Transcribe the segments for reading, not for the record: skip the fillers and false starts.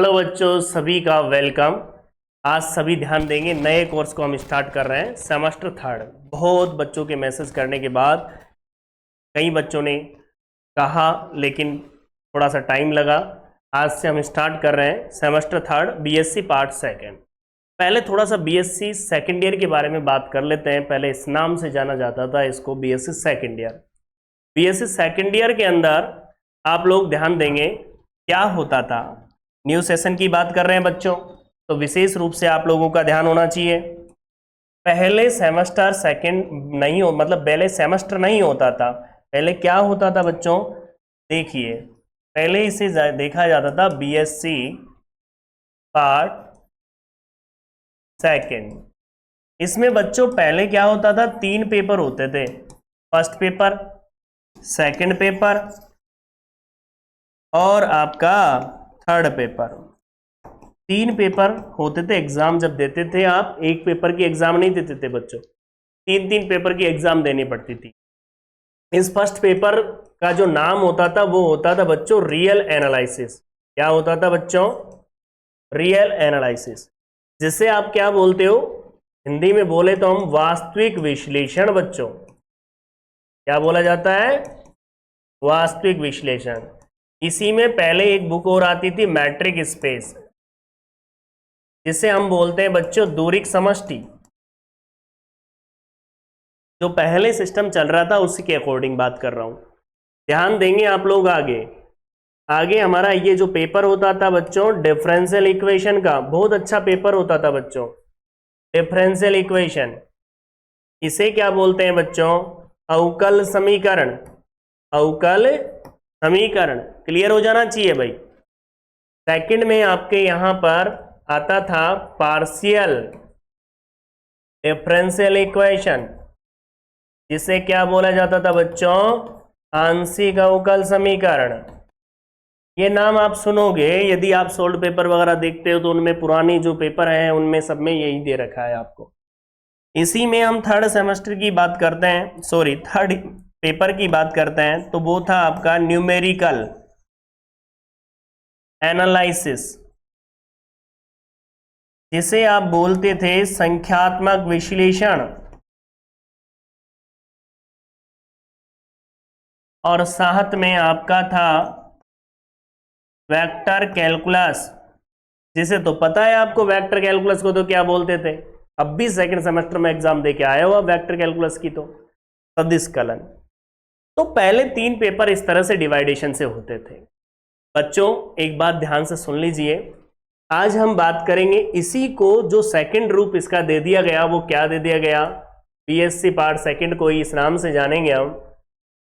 Hello बच्चों, सभी का वेलकम। आज सभी ध्यान देंगे, नए कोर्स को हम स्टार्ट कर रहे हैं, सेमेस्टर थर्ड। बहुत बच्चों के मैसेज करने के बाद कई बच्चों ने कहा, लेकिन थोड़ा सा टाइम लगा। आज से हम स्टार्ट कर रहे हैं semester third BSc part second. पहले थोड़ा सा बीएससी सेकंड ईयर के बारे में बात कर लेते हैं। पहले इस नाम से जाना जाता था इसको, BSc second year. BSc second year के अंदर आप लोग ध्यान देंगे क्या होता था। न्यू सेशन की बात कर रहे हैं बच्चों, तो विशेष रूप से आप लोगों का ध्यान होना चाहिए। पहले सेमेस्टर सेकंड नहीं हो, मतलब पहले सेमेस्टर नहीं होता था। पहले क्या होता था बच्चों, देखिए, पहले इसे देखा जाता था बीएससी पार्ट सेकंड। इसमें बच्चों पहले क्या होता था, 3 पेपर होते थे। फर्स्ट पेपर, सेकंड पेपर और आपका थर्ड पेपर। 3 पेपर होते थे। एग्जाम जब देते थे आप, एक पेपर की एग्जाम नहीं देते थे बच्चों, 3 पेपर की एग्जाम देनी पड़ती थी। इस फर्स्ट पेपर का जो नाम होता था वो होता था बच्चों रियल एनालिसिस। क्या होता था बच्चों? रियल एनालिसिस, जिसे आप क्या बोलते हो, हिंदी में बोले तो हम वास्तविक विश्लेषण। बच्चों क्या बोला जाता है? वास्तविक विश्लेषण। इसी में पहले एक बुक और आती थी, मैट्रिक स्पेस, जिसे हम बोलते हैं बच्चों दूरिक समष्टि। जो पहले सिस्टम चल रहा था उसी के अकॉर्डिंग बात कर रहा हूं। ध्यान देंगे आप लोग। आगे आगे हमारा ये जो पेपर होता था बच्चों, डिफरेंशियल इक्वेशन का, बहुत अच्छा पेपर होता था बच्चों, डिफरेंशियल इक्वेशन। इसे क्या बोलते हैं बच्चों? अवकल समीकरण। अवकल समीकरण क्लियर हो जाना चाहिए भाई। सेकंड में आपके यहां पर आता था पार्शियल डिफरेंशियल इक्वेशन, जिसे क्या बोला जाता था बच्चों? आंशिक अवकल समीकरण। ये नाम आप सुनोगे, यदि आप सोल्ड पेपर वगैरह देखते हो तो उनमें पुरानी जो पेपर हैं उनमें सब में यही दे रखा है आपको। इसी में हम थर्ड सेमेस्टर की बात करते हैं, सॉरी थर्ड पेपर की बात करते हैं, तो वो था आपका न्यूमेरिकल एनालिसिस, जिसे आप बोलते थे संख्यात्मक विश्लेषण। और साथ में आपका था वेक्टर कैलकुलस, जिसे तो पता है आपको, वेक्टर कैलकुलस को तो क्या बोलते थे, अब भी सेकंड सेमेस्टर में एग्जाम दे के आए हो आप वेक्टर कैलकुलस की, तो सदिश कलन। तो पहले 3 पेपर इस तरह से डिवाइडेशन से होते थे। बच्चों एक बात ध्यान से सुन लीजिए, आज हम बात करेंगे इसी को, जो सेकंड रूप इसका दे दिया गया, वो क्या दे दिया गया? बीएससी पार्ट सेकंड को इस नाम से जानेंगे हम।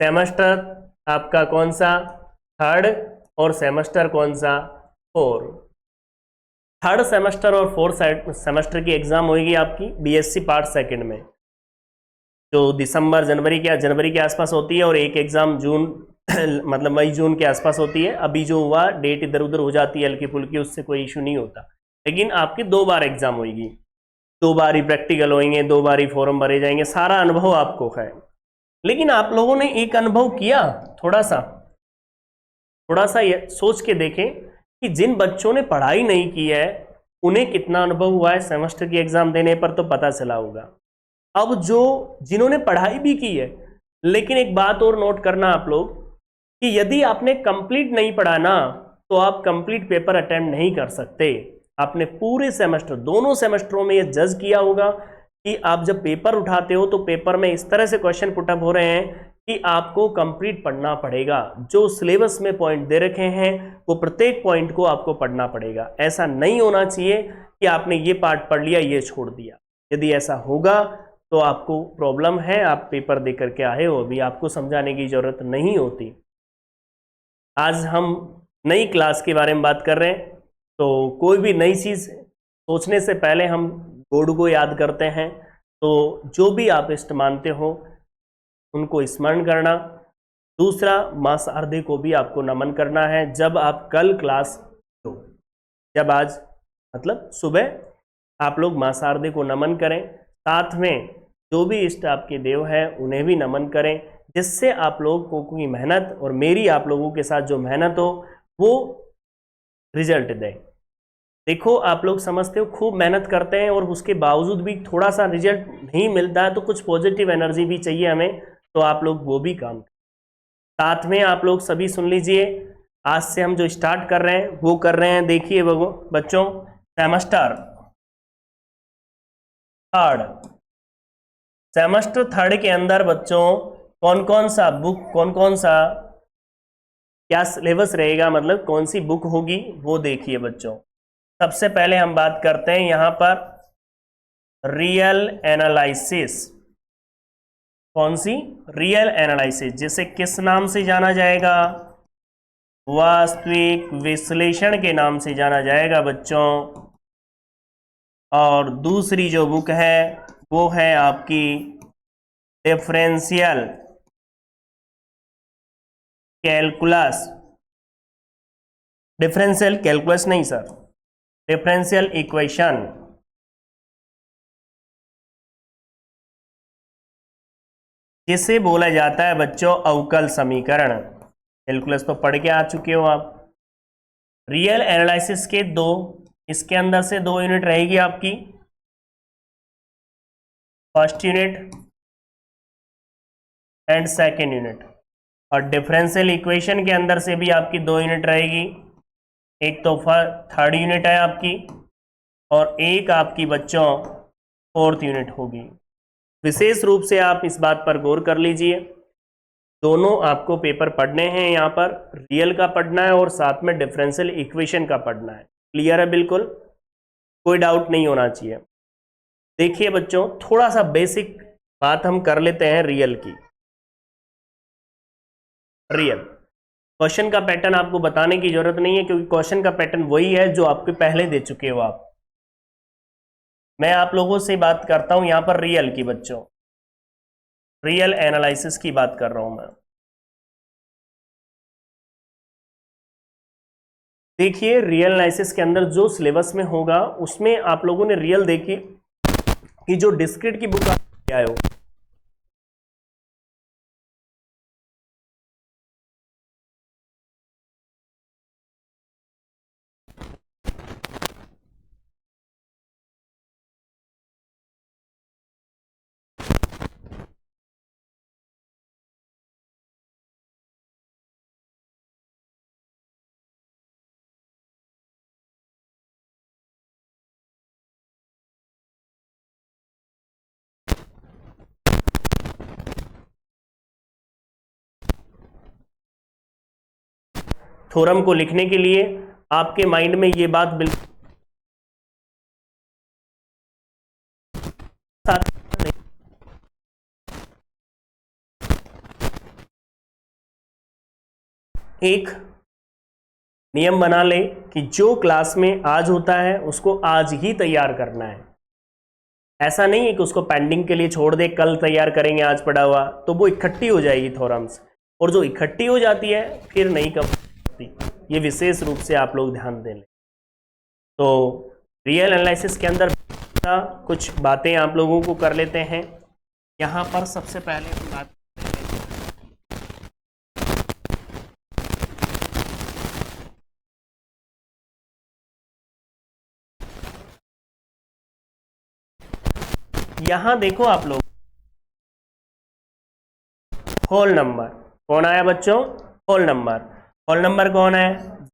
सेमेस्टर आपका कौन सा? थर्ड। और सेमेस्टर कौन सा? 4। थर्ड सेमेस्टर और फोर्थ सेमेस्टर की एग्जाम होगी आपकी बीएससी पार्ट सेकंड में, जो दिसंबर जनवरी के आसपास होती है, और एक एग्जाम जून मतलब मई जून के आसपास होती है। अभी जो हुआ डेट इधर उधर हो जाती है हल्की फुल्की, उससे कोई इशू नहीं होता। लेकिन आपकी 2 बार एग्जाम होगी, 2 बार ही प्रैक्टिकल होंगे, 2 बार ही फॉर्म भरे जाएंगे, सारा अनुभव आपको है। लेकिन आप लोगों ने एक अनुभव किया, थोड़ा सा ये सोच के देखें कि जिन बच्चों ने पढ़ाई नहीं की है उन्हें कितना अनुभव हुआ है सेमेस्टर की एग्जाम देने पर, तो पता चला होगा। अब जिन्होंने पढ़ाई भी की है, लेकिन एक बात और नोट करना आप लोग, कि यदि आपने कंप्लीट नहीं पढ़ा ना, तो आप कंप्लीट पेपर अटेम्प्ट नहीं कर सकते। आपने पूरे सेमेस्टर, दोनों सेमेस्टरों में यह जज किया होगा कि आप जब पेपर उठाते हो तो पेपर में इस तरह से क्वेश्चन पुटअप हो रहे हैं कि आपको कंप्लीट पढ़ना पड़ेगा। जो सिलेबस में पॉइंट दे रखे हैं वो प्रत्येक पॉइंट को आपको पढ़ना पड़ेगा। ऐसा नहीं होना चाहिए कि आपने ये पार्ट पढ़ लिया, ये छोड़ दिया। यदि ऐसा होगा तो आपको प्रॉब्लम है, आप पेपर दे करके आए हो, अभी आपको समझाने की जरूरत नहीं होती। आज हम नई क्लास के बारे में बात कर रहे हैं, तो कोई भी नई चीज़ सोचने से पहले हम गॉड को याद करते हैं। तो जो भी आप इष्ट मानते हो उनको स्मरण करना। दूसरा, मां शारदे को भी आपको नमन करना है। जब आप कल क्लास हो, जब आज मतलब सुबह आप लोग मां शारदे को नमन करें, साथ में जो भी इष्ट आपके देव हैं उन्हें भी नमन करें, जिससे आप लोगों की मेहनत और मेरी आप लोगों के साथ जो मेहनत हो वो रिजल्ट दे। देखो आप लोग समझते हो खूब मेहनत करते हैं और उसके बावजूद भी थोड़ा सा रिजल्ट नहीं मिलता है, तो कुछ पॉजिटिव एनर्जी भी चाहिए हमें, तो आप लोग वो भी काम साथ में आप लोग सभी सुन लीजिए। आज से हम जो स्टार्ट कर रहे हैं वो कर रहे हैं, देखिए बच्चों, सेमेस्टर थर्ड के अंदर बच्चों कौन कौन सा बुक, कौन कौन सा क्या सिलेबस रहेगा, मतलब कौन सी बुक होगी वो देखिए बच्चों। सबसे पहले हम बात करते हैं यहां पर रियल एनालिसिस। कौन सी? रियल एनालिसिस, जिसे किस नाम से जाना जाएगा? वास्तविक विश्लेषण के नाम से जाना जाएगा बच्चों। और दूसरी जो बुक है वो है आपकी डिफरेंशियल कैलकुलस। डिफरेंशियल कैलकुलस नहीं सर, डिफरेंशियल इक्वेशन। जिसे बोला जाता है बच्चों अवकल समीकरण। कैलकुलस तो पढ़ के आ चुके हो आप। रियल एनालिसिस के दो, इसके अंदर से 2 यूनिट रहेगी आपकी, first unit and second unit. और डिफरेंशियल इक्वेशन के अंदर से भी आपकी 2 यूनिट रहेगी, एक तो थर्ड यूनिट है आपकी और एक आपकी बच्चों फोर्थ यूनिट होगी। विशेष रूप से आप इस बात पर गौर कर लीजिए, दोनों आपको पेपर पढ़ने हैं, यहाँ पर रियल का पढ़ना है और साथ में डिफरेंशियल इक्वेशन का पढ़ना है। क्लियर है? बिल्कुल कोई डाउट नहीं होना चाहिए। देखिए बच्चों, थोड़ा सा बेसिक बात हम कर लेते हैं रियल की। रियल क्वेश्चन का पैटर्न आपको बताने की जरूरत नहीं है, क्योंकि क्वेश्चन का पैटर्न वही है जो आपके पहले दे चुके हो आप। मैं आप लोगों से बात करता हूं यहां पर रियल की बच्चों, रियल एनालिसिस की बात कर रहा हूं मैं। देखिए रियल एनालिसिस के अंदर जो सिलेबस में होगा उसमें आप लोगों ने रियल देखी कि जो डिस्क्रीट की बुक आए हो, थ्योरम को लिखने के लिए आपके माइंड में ये बात बिल्कुल एक नियम बना ले कि जो क्लास में आज होता है उसको आज ही तैयार करना है। ऐसा नहीं है कि उसको पेंडिंग के लिए छोड़ दे, कल तैयार करेंगे आज पढ़ा हुआ, तो वो इकट्ठी हो जाएगी थ्योरम्स, और जो इकट्ठी हो जाती है फिर नहीं कब सकती। ये विशेष रूप से आप लोग ध्यान दें। तो रियल एनालिसिस के अंदर कुछ बातें आप लोगों को कर लेते हैं। यहाँ पर सबसे पहले हम बात यहाँ देखो आप लोग, होल नंबर कौन आया बच्चों? Whole number. होल नंबर कौन है?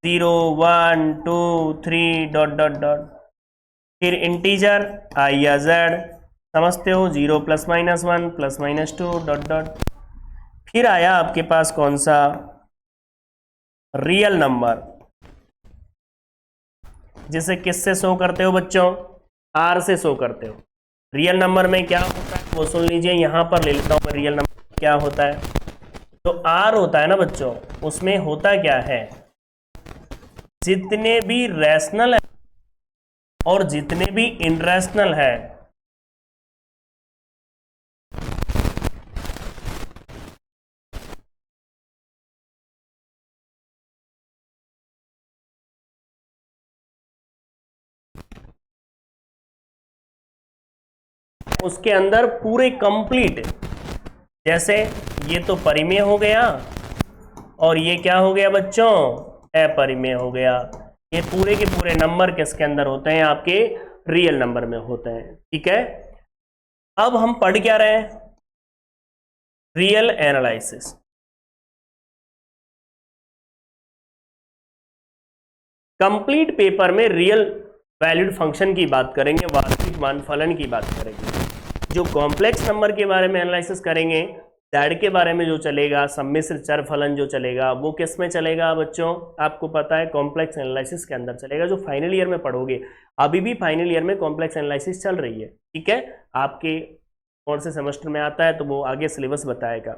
0 1 2 3 डॉट डॉट डॉट। फिर इंटीजर आई या जेड, समझते हो, 0 ± 1 ± 2 डॉट डॉट। फिर आया आपके पास कौन सा? रियल नंबर, जिसे किससे शो करते हो बच्चों? आर से शो करते हो। रियल नंबर में क्या होता है वो सुन लीजिए, यहां पर ले लेता हूं मैं। रियल नंबर क्या होता है? जो आर होता है ना बच्चों, उसमें होता क्या है, जितने भी रैशनल है और जितने भी इनरैशनल है, उसके अंदर पूरे कंप्लीट, जैसे ये तो परिमेय हो गया और ये क्या हो गया बच्चों? अपरिमेय हो गया। ये पूरे के पूरे नंबर किसके अंदर होते हैं? आपके रियल नंबर में होते हैं। ठीक है, अब हम पढ़ क्या रहे हैं? Real analysis. कंप्लीट पेपर में रियल वैल्यूड फंक्शन की बात करेंगे, वास्तविक मान फलन की बात करेंगे। जो कॉम्प्लेक्स नंबर के बारे में एनालिसिस करेंगे, दैट के बारे में जो चलेगा, सम्मिश्र चर फलन जो चलेगा, वो किस में चलेगा बच्चों? आपको पता है कॉम्प्लेक्स एनालिसिस के अंदर चलेगा, जो फाइनल ईयर में पढ़ोगे। अभी भी फाइनल ईयर में कॉम्प्लेक्स एनालिसिस चल रही है। ठीक है, आपके कौन से सेमेस्टर में आता है तो वो आगे सिलेबस बताएगा।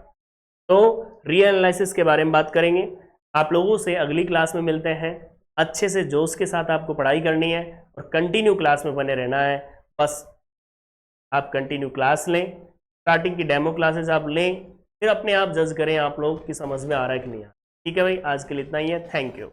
तो रियल एनालिसिस के बारे में बात करेंगे। आप लोगों से अगली क्लास में मिलते हैं। अच्छे से जोश के साथ आपको पढ़ाई करनी है और कंटिन्यू क्लास में बने रहना है। बस आप कंटिन्यू क्लास लें, स्टार्टिंग की डेमो क्लासेस आप लें, फिर अपने आप जज करें आप लोग की समझ में आ रहा है कि नहीं आ रहा। ठीक है भाई, आज के लिए इतना ही है। Thank you.